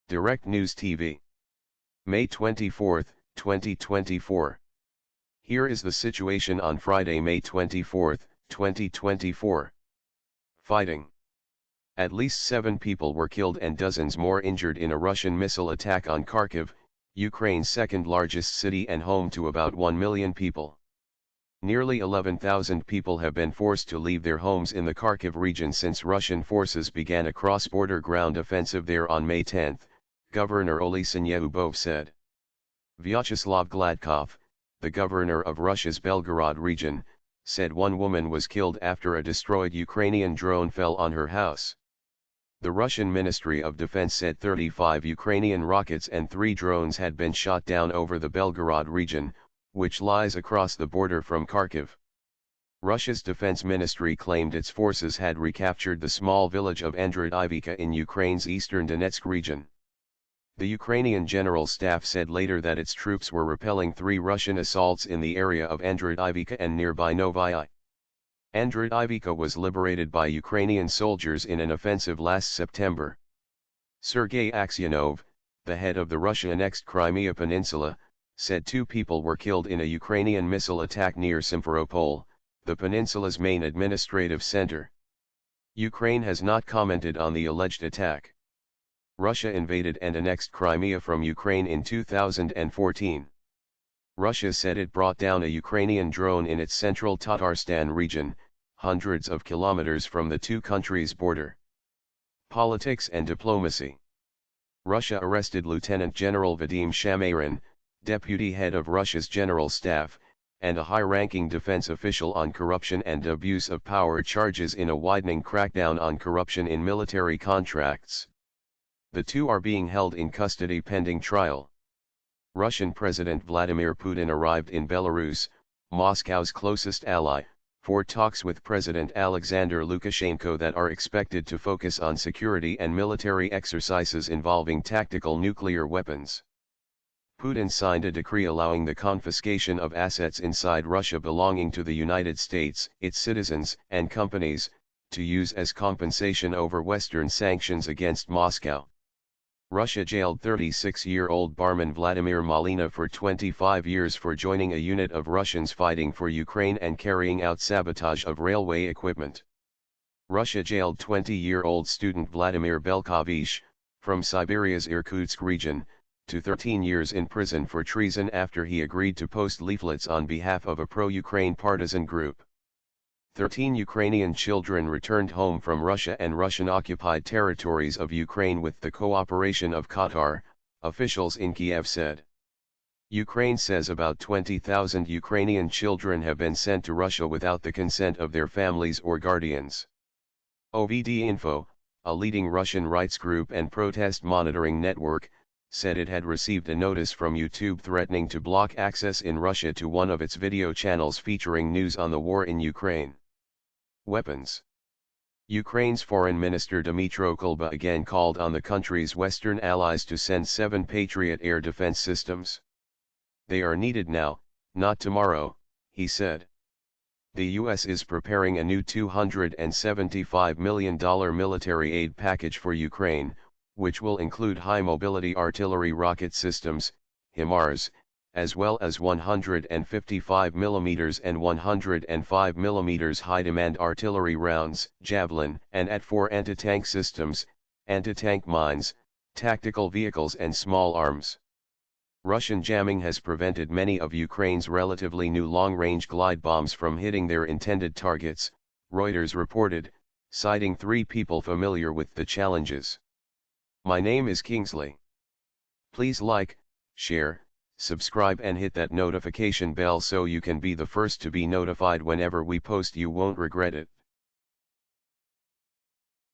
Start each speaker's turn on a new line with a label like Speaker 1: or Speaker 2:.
Speaker 1: Direct News TV. May 24, 2024. Here is the situation on Friday, May 24, 2024. Fighting. At least 7 people were killed and dozens more injured in a Russian missile attack on Kharkiv, Ukraine's second-largest city and home to about 1 million people. Nearly 11,000 people have been forced to leave their homes in the Kharkiv region since Russian forces began a cross-border ground offensive there on May 10, Governor Oleksiy Lyubov said. Vyacheslav Gladkov, the governor of Russia's Belgorod region, said one woman was killed after a destroyed Ukrainian drone fell on her house. The Russian Ministry of Defense said 35 Ukrainian rockets and 3 drones had been shot down over the Belgorod region, which lies across the border from Kharkiv. Russia's defense ministry claimed its forces had recaptured the small village of Andriy-Ivka in Ukraine's eastern Donetsk region. The Ukrainian General Staff said later that its troops were repelling 3 Russian assaults in the area of Andriy-Ivka and nearby Novyi. Andriy-Ivka was liberated by Ukrainian soldiers in an offensive last September. Sergei Aksyonov, the head of the Russia-annexed Crimea Peninsula, said 2 people were killed in a Ukrainian missile attack near Simferopol, the peninsula's main administrative center. Ukraine has not commented on the alleged attack. Russia invaded and annexed Crimea from Ukraine in 2014. Russia said it brought down a Ukrainian drone in its central Tatarstan region, hundreds of kilometers from the 2 countries' border. Politics and diplomacy. Russia arrested Lieutenant General Vadim Shamarin, deputy head of Russia's general staff, and a high-ranking defense official on corruption and abuse of power charges in a widening crackdown on corruption in military contracts. The 2 are being held in custody pending trial. Russian President Vladimir Putin arrived in Belarus, Moscow's closest ally, for talks with President Alexander Lukashenko that are expected to focus on security and military exercises involving tactical nuclear weapons. Putin signed a decree allowing the confiscation of assets inside Russia belonging to the United States, its citizens and companies, to use as compensation over Western sanctions against Moscow. Russia jailed 36-year-old barman Vladimir Malina for 25 years for joining a unit of Russians fighting for Ukraine and carrying out sabotage of railway equipment. Russia jailed 20-year-old student Vladimir Belkovich, from Siberia's Irkutsk region, to 13 years in prison for treason after he agreed to post leaflets on behalf of a pro-Ukraine partisan group. 13 Ukrainian children returned home from Russia and Russian-occupied territories of Ukraine with the cooperation of Qatar, officials in Kiev said. Ukraine says about 20,000 Ukrainian children have been sent to Russia without the consent of their families or guardians. OVD Info, a leading Russian rights group and protest monitoring network, said it had received a notice from YouTube threatening to block access in Russia to one of its video channels featuring news on the war in Ukraine. Weapons. Ukraine's Foreign Minister Dmytro Kuleba again called on the country's Western allies to send 7 Patriot air defense systems. They are needed now, not tomorrow, he said. The U.S. is preparing a new $275 million military aid package for Ukraine, which will include high-mobility artillery rocket systems, HIMARS, as well as 155 mm and 105 mm high-demand artillery rounds, Javelin, and AT-4 anti-tank systems, anti-tank mines, tactical vehicles and small arms. Russian jamming has prevented many of Ukraine's relatively new long-range glide bombs from hitting their intended targets, Reuters reported, citing 3 people familiar with the challenges. My name is Kingsley. Please like, share, subscribe and hit that notification bell so you can be the first to be notified whenever we post. You won't regret it.